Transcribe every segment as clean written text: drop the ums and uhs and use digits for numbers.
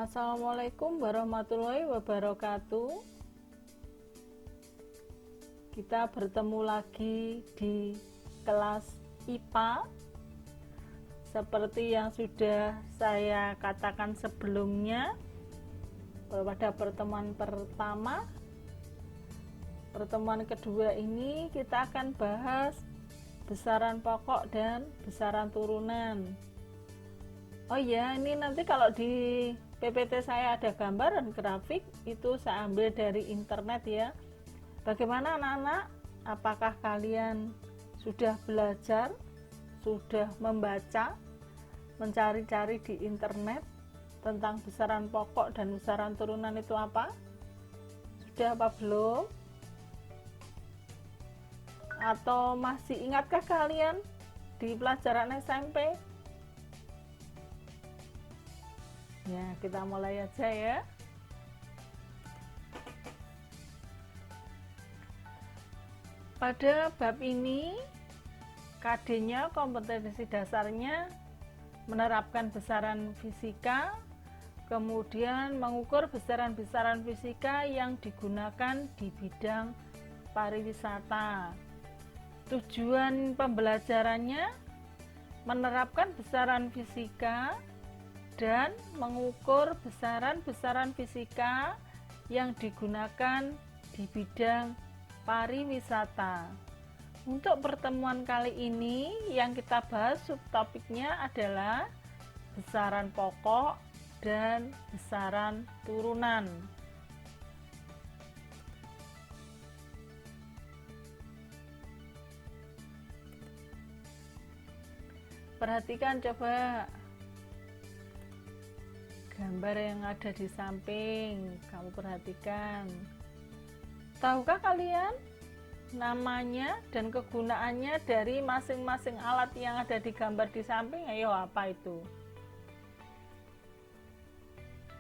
Assalamualaikum warahmatullahi wabarakatuh. Kita bertemu lagi di kelas IPA. Seperti yang sudah saya katakan sebelumnya, pada pertemuan pertama, pertemuan kedua ini kita akan bahas besaran pokok dan besaran turunan. Oh iya, ini nanti kalau di PPT saya ada gambar dan grafik, itu saya ambil dari internet ya. Bagaimana anak-anak? Apakah kalian sudah belajar, sudah membaca, mencari-cari di internet tentang besaran pokok dan besaran turunan itu apa? Sudah apa belum? Atau masih ingatkah kalian di pelajaran SMP? Ya, kita mulai aja ya. Pada bab ini, KD-nya, kompetensi dasarnya, menerapkan besaran fisika, kemudian mengukur besaran-besaran fisika yang digunakan di bidang pariwisata. Tujuan pembelajarannya menerapkan besaran fisika dan mengukur besaran-besaran fisika yang digunakan di bidang pariwisata. Untuk pertemuan kali ini yang kita bahas subtopiknya adalah besaran pokok dan besaran turunan. Perhatikan coba gambar yang ada di samping, kamu perhatikan. Tahukah kalian namanya dan kegunaannya dari masing-masing alat yang ada di gambar di samping? Ayo, apa itu?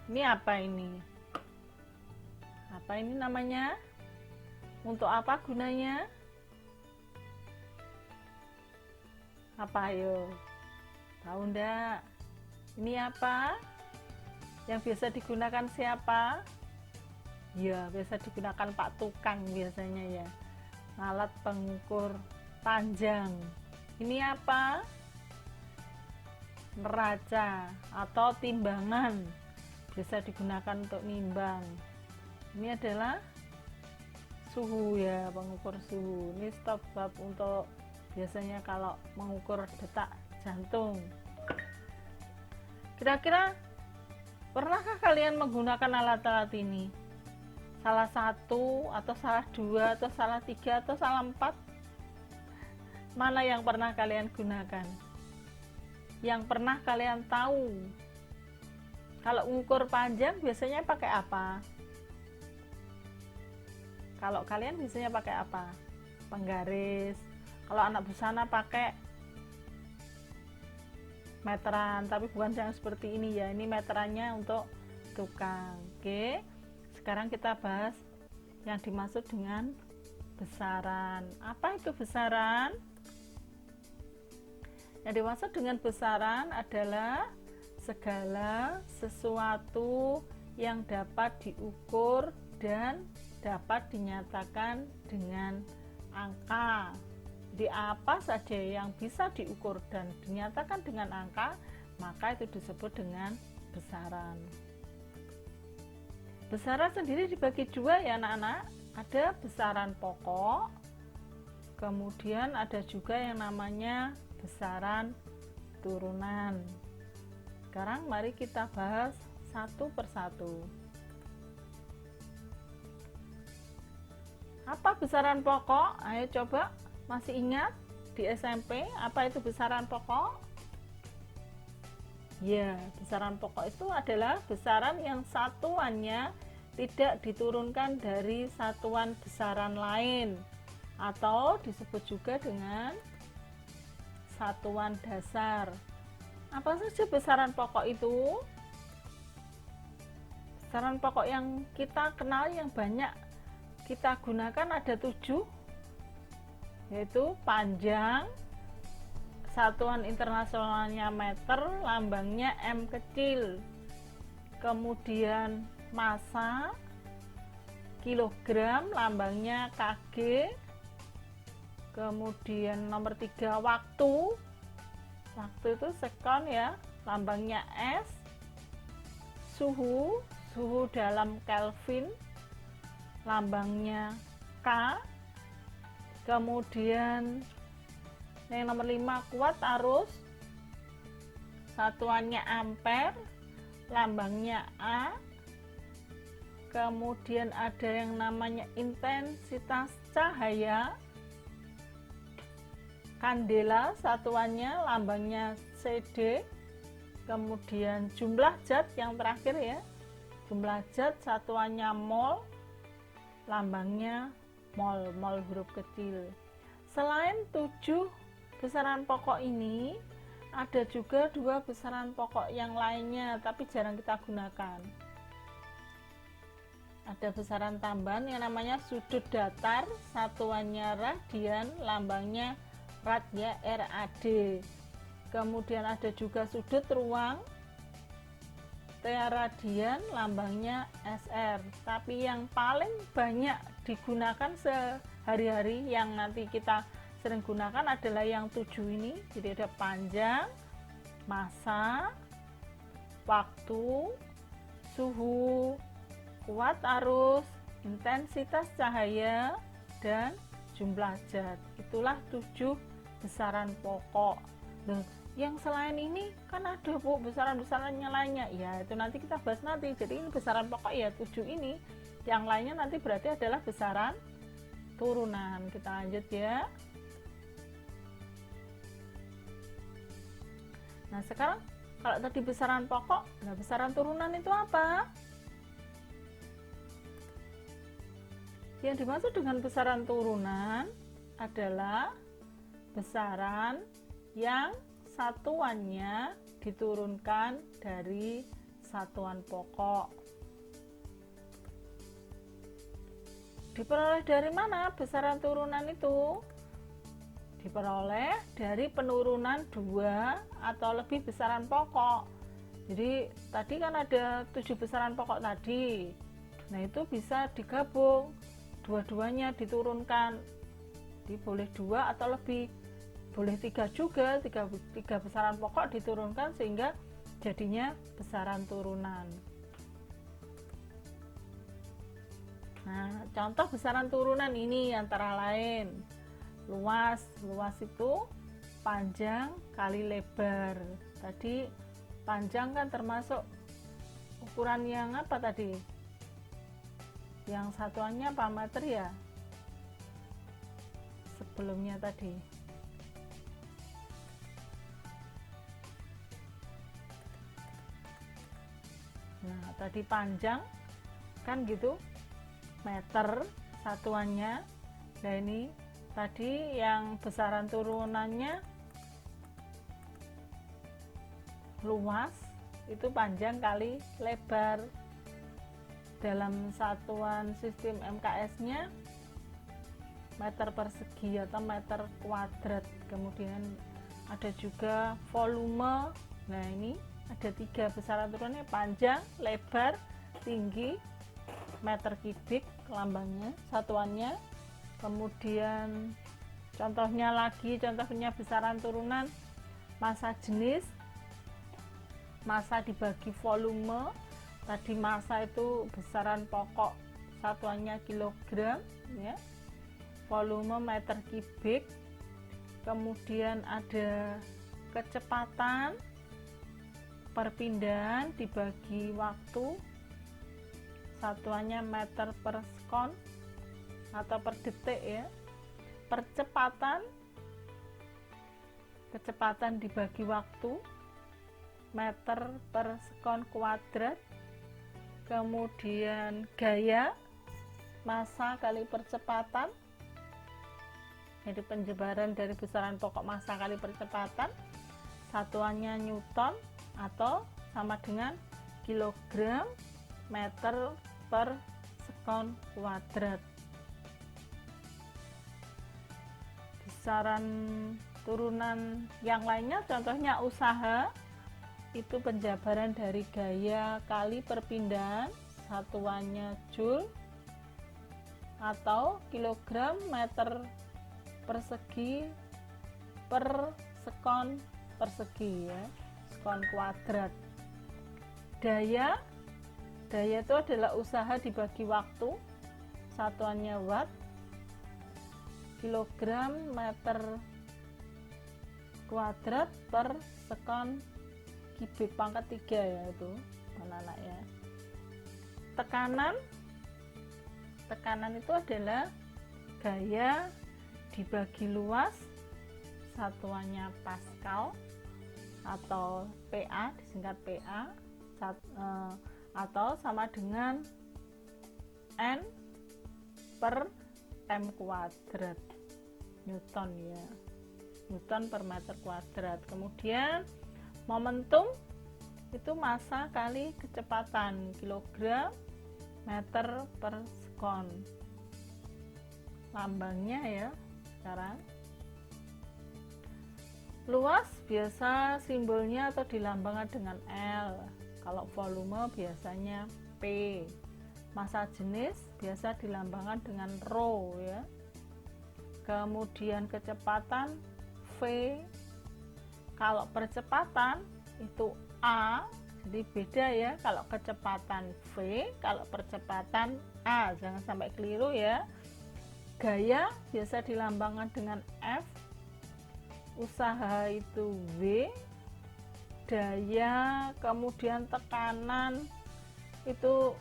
Ini apa ini? Apa ini namanya? Untuk apa gunanya? Apa ayo? Tahu enggak? Ini apa? Yang biasa digunakan siapa? Ya, biasa digunakan Pak Tukang biasanya ya. Alat pengukur panjang. Ini apa? Neraca atau timbangan. Biasa digunakan untuk nimbang. Ini adalah suhu ya, pengukur suhu. Ini stopwatch untuk biasanya kalau mengukur detak jantung. Kira-kira pernahkah kalian menggunakan alat-alat ini? Salah satu, atau salah dua, atau salah tiga, atau salah empat? Mana yang pernah kalian gunakan? Yang pernah kalian tahu? Kalau ukur panjang biasanya pakai apa? Kalau kalian biasanya pakai apa? Penggaris. Kalau anak busana pakai meteran, tapi bukan yang seperti ini ya. Ini meterannya untuk tukang. Oke. Sekarang kita bahas yang dimaksud dengan besaran. Apa itu besaran? Yang dimaksud dengan besaran adalah segala sesuatu yang dapat diukur dan dapat dinyatakan dengan angka. Jadi apa saja yang bisa diukur dan dinyatakan dengan angka, maka itu disebut dengan besaran. Besaran sendiri dibagi dua ya anak-anak. Ada besaran pokok, kemudian ada juga yang namanya besaran turunan. Sekarang mari kita bahas satu persatu. Apa besaran pokok? Ayo coba, masih ingat di SMP apa itu besaran pokok? Ya, besaran pokok itu adalah besaran yang satuannya tidak diturunkan dari satuan besaran lain, atau disebut juga dengan satuan dasar. Apa saja besaran pokok itu? Besaran pokok yang kita kenal, yang banyak kita gunakan ada 7, yaitu panjang, satuan internasionalnya meter, lambangnya M kecil. kemudian massa, kilogram, lambangnya kg, kemudian nomor 3 waktu itu sekon ya, lambangnya S, suhu dalam Kelvin, lambangnya K, kemudian yang nomor 5 kuat arus, satuannya ampere, lambangnya A, kemudian ada yang namanya intensitas cahaya, kandela, satuannya lambangnya CD, kemudian jumlah zat yang terakhir ya, jumlah zat satuannya mol, lambangnya mol huruf kecil. Selain 7 besaran pokok ini, ada juga 2 besaran pokok yang lainnya tapi jarang kita gunakan. Ada besaran tambahan yang namanya sudut datar, satuannya radian, lambangnya rad ya, RAD. Kemudian ada juga sudut ruang, T radian, lambangnya SR. Tapi yang paling banyak digunakan sehari-hari yang nanti kita sering gunakan adalah yang 7 ini. Jadi ada panjang, massa, waktu, suhu, kuat arus, intensitas cahaya, dan jumlah zat. Itulah 7 besaran pokok. Nah, yang selain ini kan ada Bu besaran-besarannya lainnya. Ya, itu nanti kita bahas nanti. Jadi ini besaran pokok ya 7 ini. Yang lainnya nanti berarti adalah besaran turunan. Kita lanjut ya. Nah, sekarang kalau tadi besaran pokok, nah besaran turunan itu apa? Yang dimaksud dengan besaran turunan adalah besaran yang satuannya diturunkan dari satuan pokok. Diperoleh dari mana besaran turunan itu? Diperoleh dari penurunan 2 atau lebih besaran pokok. Jadi tadi kan ada 7 besaran pokok tadi. Nah, itu bisa digabung, dua-duanya diturunkan. Jadi boleh 2 atau lebih, boleh 3 juga, 3 besaran pokok diturunkan sehingga jadinya besaran turunan. Nah, contoh besaran turunan ini antara lain luas itu panjang kali lebar. Tadi panjang kan termasuk ukuran yang apa tadi? Yang satuannya apa, meter ya? Sebelumnya tadi. Nah, tadi panjang kan gitu, meter satuannya. Nah, ini tadi yang besaran turunannya luas itu panjang kali lebar. Dalam satuan sistem MKS-nya meter persegi atau meter kuadrat. Kemudian ada juga volume. Nah, ini ada 3 besaran turunannya, panjang, lebar, tinggi, meter kubik lambangnya, satuannya. Kemudian contohnya besaran turunan massa jenis, massa dibagi volume. Tadi massa itu besaran pokok satuannya kilogram ya, volume meter kubik. Kemudian ada kecepatan perpindahan dibagi waktu, satuannya meter per sekon atau per detik ya. Kecepatan dibagi waktu, meter per sekon kuadrat. Kemudian gaya, massa kali percepatan. Jadi penjebaran dari besaran pokok massa kali percepatan, satuannya newton atau sama dengan kilogram meter per sekon kuadrat. Besaran turunan yang lainnya contohnya usaha. itu penjabaran dari gaya kali perpindahan, satuannya joule atau kilogram meter persegi per sekon persegi ya, sekon kuadrat. Daya itu adalah usaha dibagi waktu, satuannya watt, kilogram meter kuadrat per sekon kubik pangkat 3 ya, itu anak-anak ya. Tekanan itu adalah gaya dibagi luas, satuannya Pascal atau PA, disingkat PA, atau sama dengan N per M kuadrat, Newton ya, Newton per meter kuadrat. Kemudian momentum itu massa kali kecepatan, kilogram meter per sekon. Lambangnya ya sekarang. Luas biasa simbolnya atau dilambangkan dengan L. Kalau volume biasanya P. Massa jenis biasa dilambangkan dengan rho ya. Kemudian kecepatan V. Kalau percepatan itu A, jadi beda ya. Kalau kecepatan V, kalau percepatan A, jangan sampai keliru ya. Gaya biasa dilambangkan dengan F, usaha itu W, daya, kemudian tekanan itu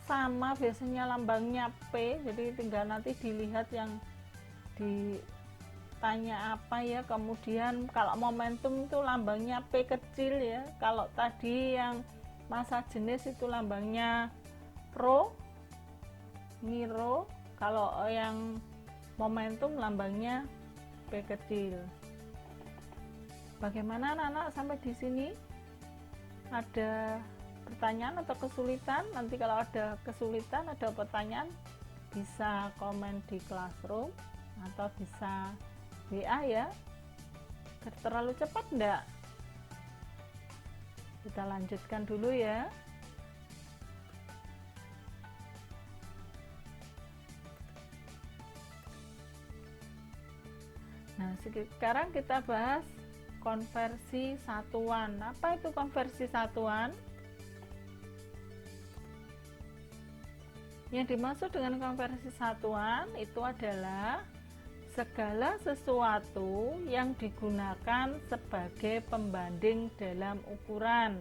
sama, biasanya lambangnya P. Jadi tinggal nanti dilihat yang ditanya apa ya. Kemudian kalau momentum itu lambangnya P kecil ya. Kalau tadi yang massa jenis itu lambangnya rho, ini rho. Kalau yang momentum lambangnya P kecil. Bagaimana anak-anak sampai di sini? Ada pertanyaan atau kesulitan? Nanti kalau ada kesulitan, ada pertanyaan, bisa komen di Classroom atau bisa WA ya. Terlalu cepat enggak? Kita lanjutkan dulu ya. Nah, sekarang kita bahas konversi satuan. Apa itu konversi satuan? Yang dimaksud dengan konversi satuan itu adalah segala sesuatu yang digunakan sebagai pembanding dalam ukuran.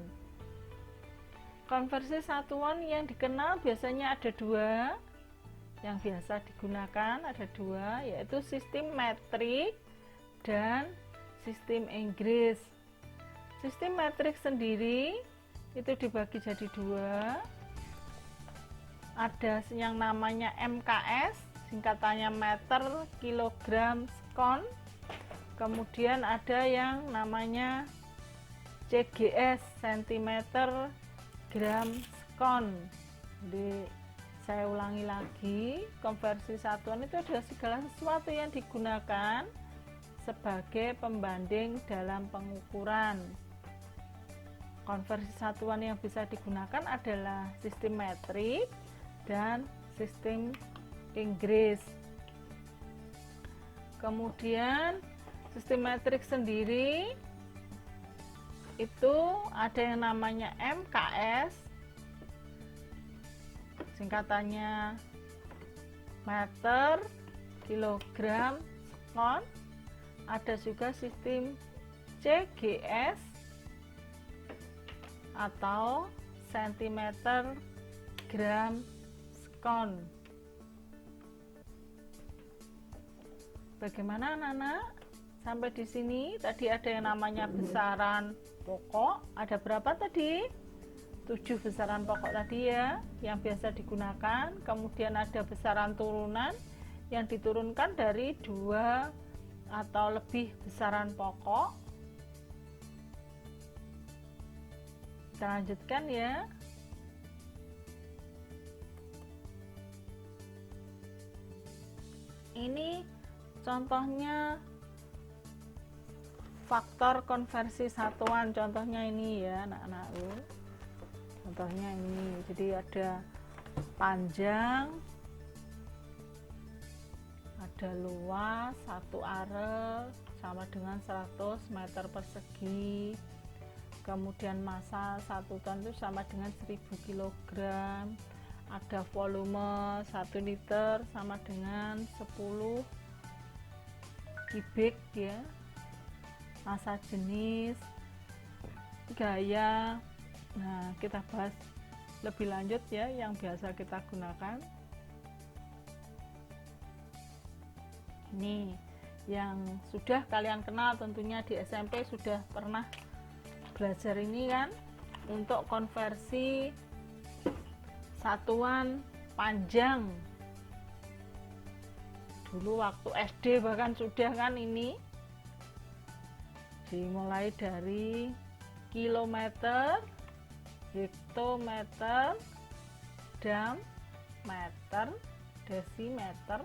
Konversi satuan yang dikenal biasanya ada dua, yang biasa digunakan ada dua, yaitu sistem metrik dan sistem Inggris. Sistem metrik sendiri itu dibagi jadi dua. Ada yang namanya MKS, singkatannya meter, kilogram, sekon. Kemudian ada yang namanya CGS, sentimeter, gram, sekon. Jadi saya ulangi lagi, konversi satuan itu adalah segala sesuatu yang digunakan sebagai pembanding dalam pengukuran. Konversi satuan yang bisa digunakan adalah sistem metrik dan sistem Inggris. Kemudian sistem metrik sendiri itu ada yang namanya MKS, singkatannya meter, kilogram, sekon. Ada juga sistem CGS atau sentimeter, gram, sekon. Bagaimana anak-anak? Sampai di sini tadi ada yang namanya besaran pokok. Ada berapa tadi? 7 besaran pokok tadi ya, yang biasa digunakan. Kemudian ada besaran turunan yang diturunkan dari 2 atau lebih besaran pokok. Kita lanjutkan ya. Ini contohnya faktor konversi satuan. Contohnya ini ya anak-anakku, contohnya ini. Jadi ada panjang, ada luas, satu are sama dengan 100 meter persegi. Kemudian massa 1 ton itu sama dengan 1000 kg. Ada volume 1 liter sama dengan 10 kubik ya. Massa jenis, gaya. Nah, kita bahas lebih lanjut ya yang biasa kita gunakan. Ini yang sudah kalian kenal tentunya, di SMP sudah pernah belajar ini kan, untuk konversi satuan panjang. Dulu waktu SD bahkan sudah kan ini. Dimulai dari kilometer, hektometer, jam, meter, desimeter,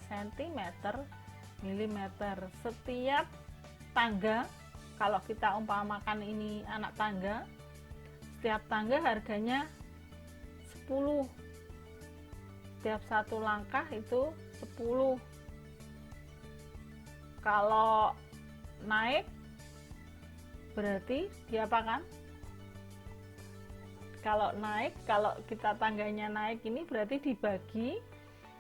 sentimeter, milimeter. Setiap tangga, kalau kita umpamakan ini anak tangga, setiap tangga harganya 10. Setiap satu langkah itu 10. Kalau naik berarti diapakan? Kalau naik, kalau kita tangganya naik ini berarti dibagi.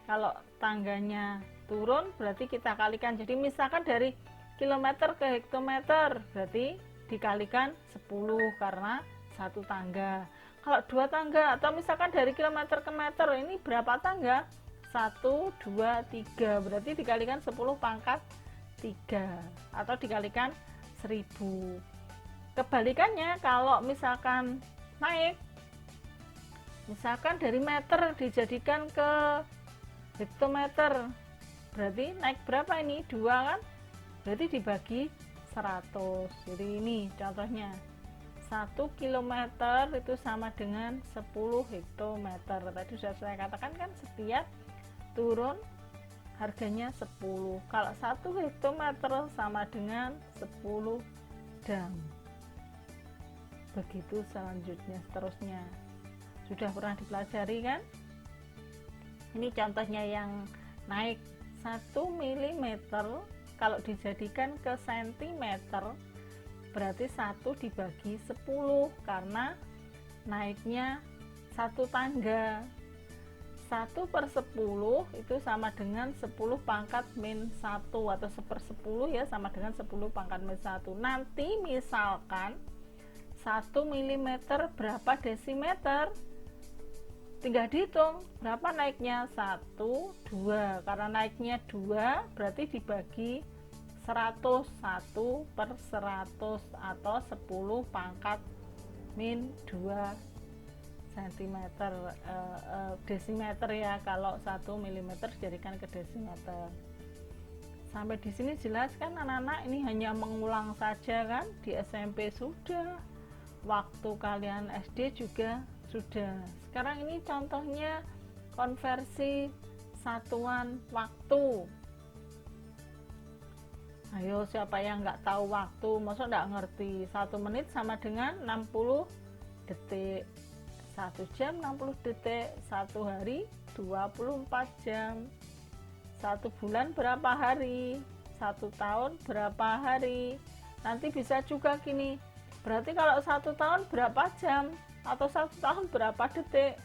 Kalau tangganya turun berarti kita kalikan. Jadi misalkan dari kilometer ke hektometer berarti dikalikan 10 karena satu tangga. Kalau 2 tangga, atau misalkan dari kilometer ke meter, ini berapa tangga? 1, 2, 3 berarti dikalikan 10 pangkat 3 atau dikalikan 1000. Kebalikannya kalau misalkan naik, misalkan dari meter dijadikan ke hektometer, berarti naik berapa ini? 2 kan? Berarti dibagi 100. Jadi ini contohnya, 1 kilometer itu sama dengan 10 hektometer. Tadi sudah saya katakan kan, setiap turun harganya 10. Kalau 1 hektometer sama dengan 10 jam. Begitu selanjutnya, seterusnya. Sudah pernah dipelajari kan? Ini contohnya yang naik 1 mm. Kalau dijadikan ke sentimeter berarti 1 dibagi 10 karena naiknya 1 tangga. 1/10 itu sama dengan 10 pangkat min 1 atau 1/10 ya, sama dengan 10 pangkat min 1. Nanti misalkan 1 mm berapa desimeter? Tinggal dihitung berapa naiknya, 1, 2. Karena naiknya 2 berarti dibagi 100, 1/100 atau 10 pangkat min 2 cm, desimeter ya. Kalau 1 mm dijadikan ke desimeter. Sampai di sini jelas kan anak-anak? Ini hanya mengulang saja kan, di SMP sudah, waktu kalian SD juga sudah. Sekarang ini contohnya konversi satuan waktu. Ayo, siapa yang nggak tahu waktu? Masa nggak ngerti? 1 menit sama dengan 60 detik. 1 jam 60 detik. 1 hari 24 jam. 1 bulan berapa hari? 1 tahun berapa hari? Nanti bisa juga gini, berarti kalau 1 tahun berapa jam? Atau 1 tahun berapa detik?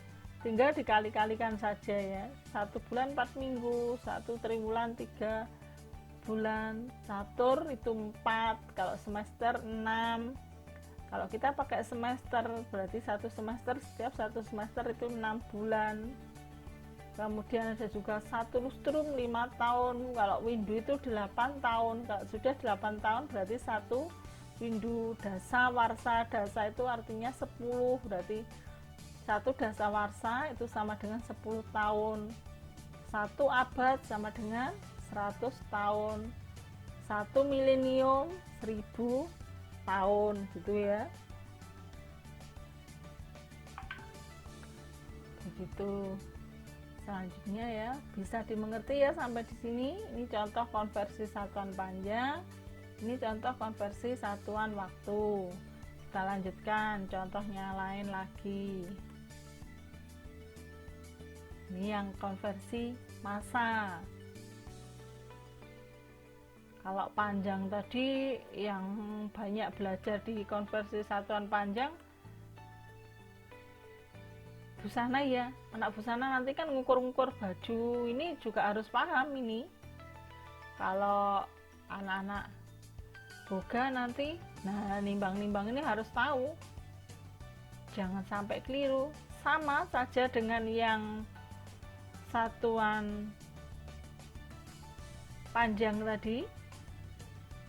Tinggal dikali-kalikan saja ya. 1 bulan 4 minggu, 1 triwulan 3 bulan, catur itu 4, kalau semester 6. Kalau kita pakai semester berarti 1 semester, setiap 1 semester itu 6 bulan. Kemudian ada juga 1 lustrum 5 tahun, kalau windu itu 8 tahun. Kalau sudah 8 tahun berarti 1 windu dasa warsa. Dasa itu artinya 10, berarti 1 dasa warsa itu sama dengan 10 tahun. 1 abad sama dengan 100 tahun. 1 milenium 1000 tahun gitu ya. Begitu. Selanjutnya ya, bisa dimengerti ya sampai di sini. Ini contoh konversi satuan panjang. Ini contoh konversi satuan waktu. Kita lanjutkan contohnya lain lagi. Ini yang konversi massa. Kalau panjang tadi yang banyak belajar di konversi satuan panjang, busana ya, anak busana nanti kan ngukur-ngukur baju, ini juga harus paham ini. Kalau anak-anak boga nanti, nah nimbang-nimbang ini harus tahu, jangan sampai keliru. Sama saja dengan yang satuan panjang tadi,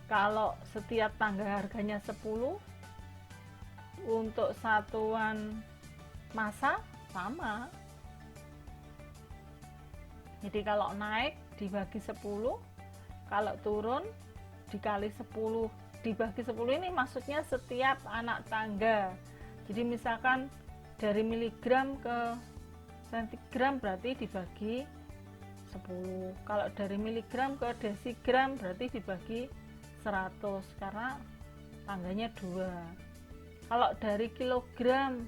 kalau setiap tangga harganya 10, untuk satuan massa sama. Jadi kalau naik dibagi 10, kalau turun dikali 10. Dibagi 10 ini maksudnya setiap anak tangga. Jadi misalkan dari miligram ke sentigram berarti dibagi 10. Kalau dari miligram ke desigram berarti dibagi 100, karena tangganya 2. Kalau dari kilogram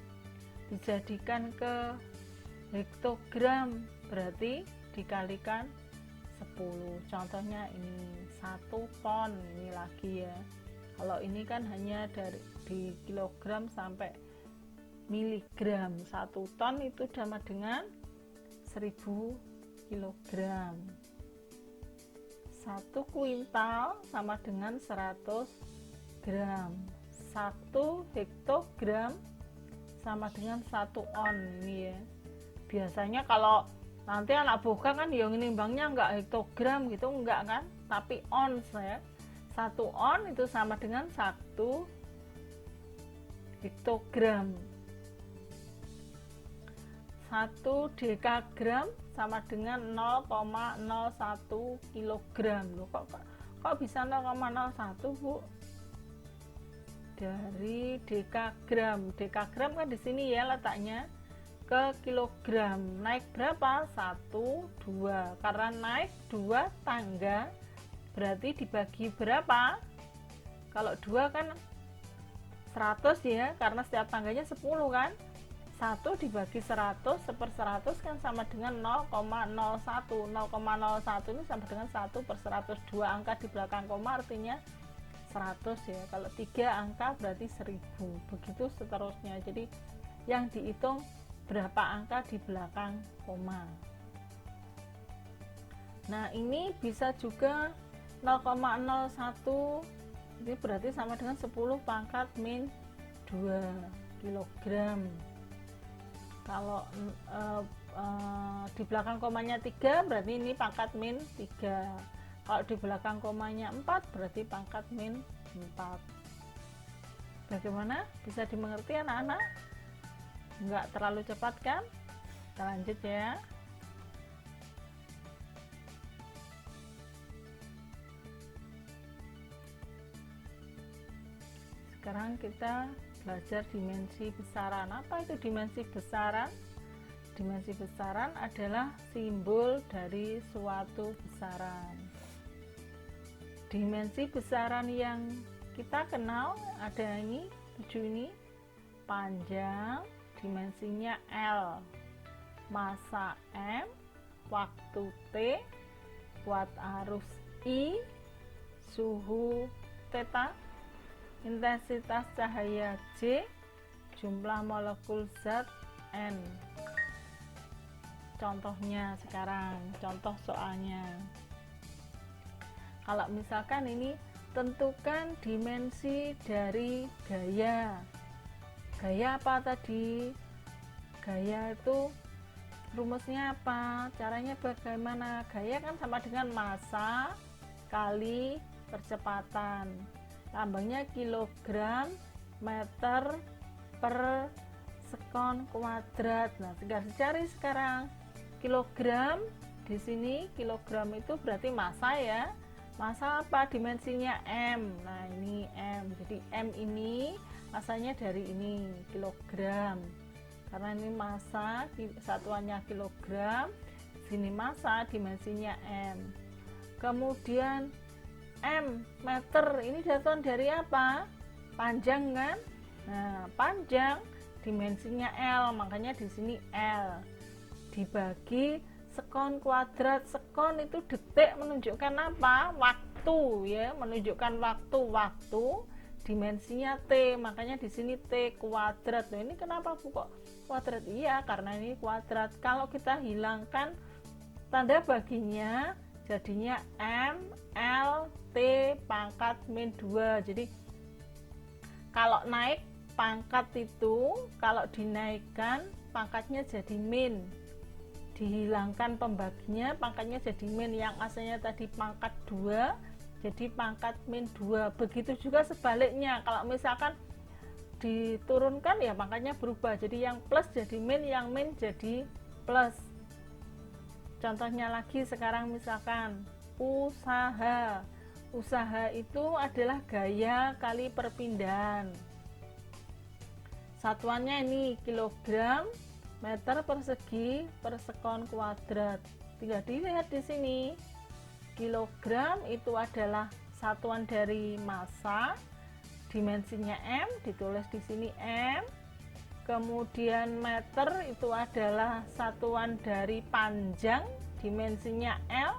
dijadikan ke hektogram berarti dikalikan 10. Contohnya ini 1 ton, ini lagi ya. Kalau ini kan hanya dari di kilogram sampai miligram. 1 ton itu sama dengan 1000 kilogram. 1 kuintal sama dengan 100 gram. 1 hektogram sama dengan 1 on, ini ya. Biasanya kalau nanti anak boga kan yang nimbangnya enggak hektogram gitu, enggak kan, tapi ons ya. 1 on itu sama dengan 1 hektogram. 1 dekagram sama dengan 0,01 kilogram. Loh, kok bisa 0,01, Bu? Dari dekagram. Dekagram kan di sini ya letaknya ke kilogram. Naik berapa? 1, 2. Karena naik 2 tangga berarti dibagi berapa? Kalau 2 kan 100 ya, karena setiap tangganya 10 kan. 1 dibagi 100, 1/100 kan sama dengan 0,01. 0,01 ini sama dengan 1/100. 2 angka di belakang koma artinya 100 ya. Kalau 3 angka berarti 1000. Begitu seterusnya. Jadi yang dihitung berapa angka di belakang koma. Nah, ini bisa juga 0,01. Ini berarti sama dengan 10 pangkat min 2 kilogram. Kalau di belakang komanya 3 berarti ini pangkat min 3. Kalau di belakang komanya 4 berarti pangkat min 4. Bagaimana? Bisa dimengerti anak-anak? Enggak terlalu cepat kan? Kita lanjut ya. Sekarang kita belajar dimensi besaran. Apa itu dimensi besaran? Dimensi besaran adalah simbol dari suatu besaran. Dimensi besaran yang kita kenal ada ini, 7 ini. Panjang, dimensinya L, massa M, waktu T, kuat arus I, suhu theta, intensitas cahaya J, jumlah molekul zat N. Contohnya sekarang, contoh soalnya. Kalau misalkan ini tentukan dimensi dari gaya. Gaya apa tadi? Gaya itu rumusnya apa? Caranya bagaimana? Gaya kan sama dengan massa kali percepatan. Lambangnya kilogram meter per sekon kuadrat. Nah, tinggal dicari sekarang. Kilogram di sini, kilogram itu berarti massa ya. Massa apa? Dimensinya M. Nah, ini M. Jadi M ini massanya dari ini, kilogram. Karena ini massa, satuannya kilogram. Sini massa, dimensinya M. Kemudian M meter, ini satuan dari apa? Panjang kan? Nah, panjang dimensinya L, makanya di sini L dibagi sekon kuadrat. Sekon itu detik, menunjukkan apa? Waktu ya, menunjukkan waktu dimensinya T, makanya di sini T kuadrat. Nah, ini kenapa Bu kok kuadrat? Iya, karena ini kuadrat. Kalau kita hilangkan tanda baginya, jadinya M L T pangkat min 2. Jadi kalau naik pangkat itu, kalau dinaikkan pangkatnya jadi min, dihilangkan pembaginya pangkatnya jadi min. Yang asalnya tadi pangkat 2 jadi pangkat min 2. Begitu juga sebaliknya, kalau misalkan diturunkan ya pangkatnya berubah, jadi yang plus jadi min, yang min jadi plus. Contohnya lagi sekarang, misalkan usaha. Usaha itu adalah gaya kali perpindahan. Satuannya ini kilogram meter persegi per sekon kuadrat. Tinggal dilihat di sini. Kilogram itu adalah satuan dari massa, dimensinya M, ditulis di sini M. Kemudian meter itu adalah satuan dari panjang, dimensinya L,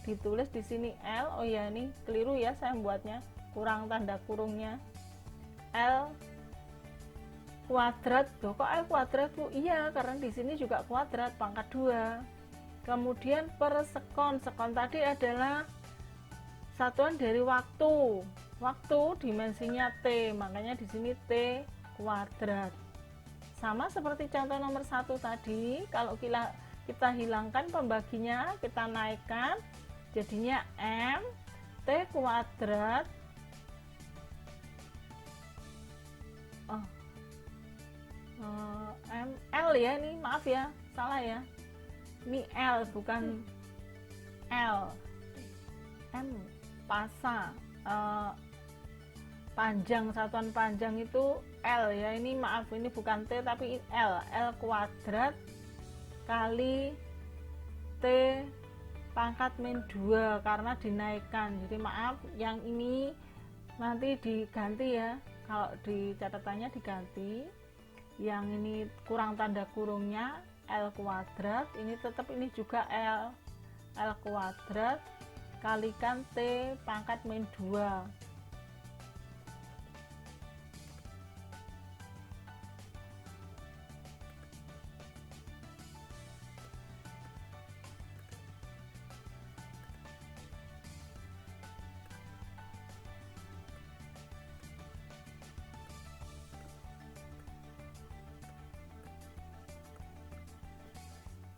ditulis di sini L. Oh ya, ini keliru ya, saya buatnya kurang tanda kurungnya. L kuadrat. Loh, kok L kuadrat Bu? Iya, karena di sini juga kuadrat pangkat 2. Kemudian per sekon. Sekon tadi adalah satuan dari waktu. Waktu dimensinya T, makanya di sini T kuadrat. Sama seperti contoh nomor 1 tadi, kalau kita hilangkan pembaginya, kita naikkan, jadinya M T kuadrat M L ya, ini maaf ya, salah ya, ini L bukan L. M pasa, panjang, satuan panjang itu L ya, ini maaf, ini bukan T tapi L. L kuadrat kali T pangkat min 2 karena dinaikkan. Jadi maaf, yang ini nanti diganti ya, kalau di catatannya diganti, yang ini kurang tanda kurungnya L kuadrat, ini tetap ini juga L. L kuadrat kalikan T pangkat min 2.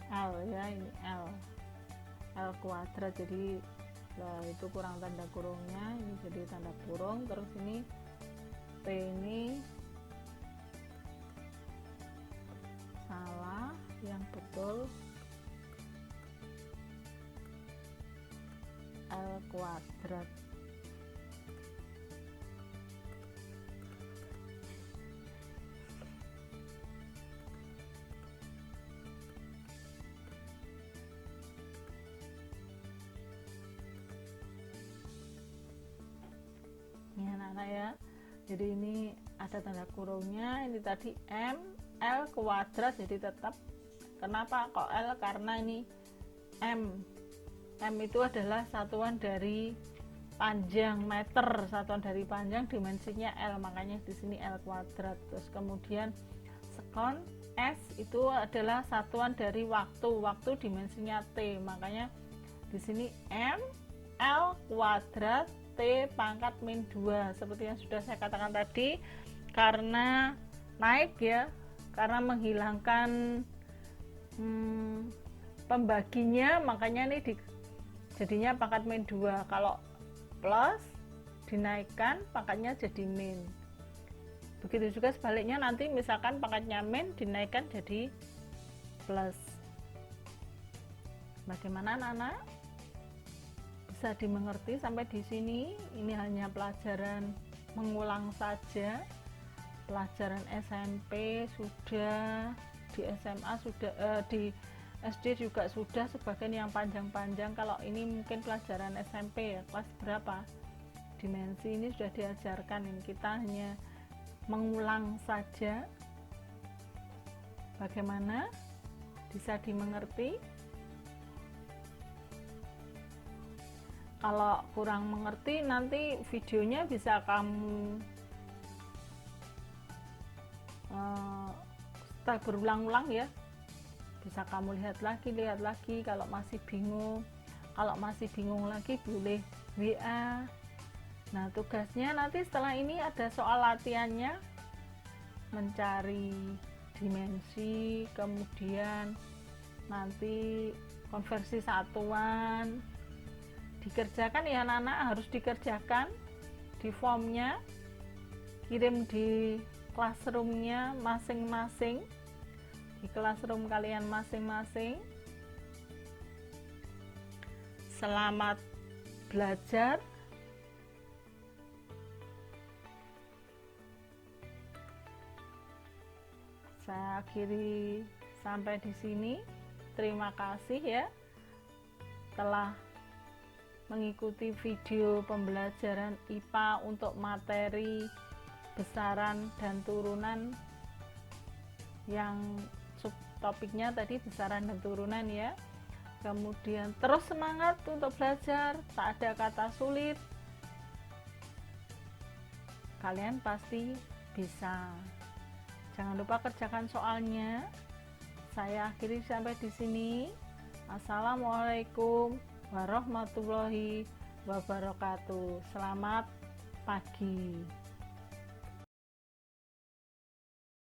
L ya, ini L kuadrat, jadi itu kurang tanda kurungnya, ini jadi tanda kurung. Terus ini T ini salah, yang betul L kuadrat. Ini anak-anak ya, jadi ini ada tanda kurungnya, ini tadi M L kuadrat, jadi tetap. Kenapa kok L? Karena ini M itu adalah satuan dari panjang, meter, satuan dari panjang, dimensinya L, makanya di sini L kuadrat. Terus kemudian sekon S itu adalah satuan dari waktu dimensinya T, makanya di sini M L kuadrat T pangkat min 2, seperti yang sudah saya katakan tadi, karena naik ya, karena menghilangkan pembaginya, makanya ini jadinya pangkat min 2. Kalau plus dinaikkan pangkatnya jadi min. Begitu juga sebaliknya, nanti misalkan pangkatnya min dinaikkan jadi plus. Bagaimana anak-anak? Bisa dimengerti sampai di sini? Ini hanya pelajaran mengulang saja. Pelajaran SMP sudah, di SMA sudah, di SD juga sudah, sebagian yang panjang-panjang. Kalau ini mungkin pelajaran SMP ya, kelas berapa? dimensi ini sudah diajarkan, ini kita hanya mengulang saja bagaimana bisa dimengerti. Kalau kurang mengerti nanti videonya bisa kamu setelah berulang-ulang ya, bisa kamu lihat lagi kalau masih bingung. Kalau masih bingung lagi boleh WA. Nah, tugasnya nanti setelah ini ada soal latihannya, mencari dimensi, kemudian nanti konversi satuan. Dikerjakan ya anak-anak, harus dikerjakan di formnya, kirim di classroomnya masing-masing, di classroom kalian masing-masing. Selamat belajar. Saya akhiri sampai di sini. Terima kasih ya telah mengikuti video pembelajaran IPA untuk materi besaran dan turunan, yang subtopiknya tadi besaran dan turunan ya. Kemudian terus semangat untuk belajar, tak ada kata sulit, kalian pasti bisa. Jangan lupa kerjakan soalnya. Saya akhiri sampai di sini. Assalamualaikum warahmatullahi wabarakatuh. Selamat pagi.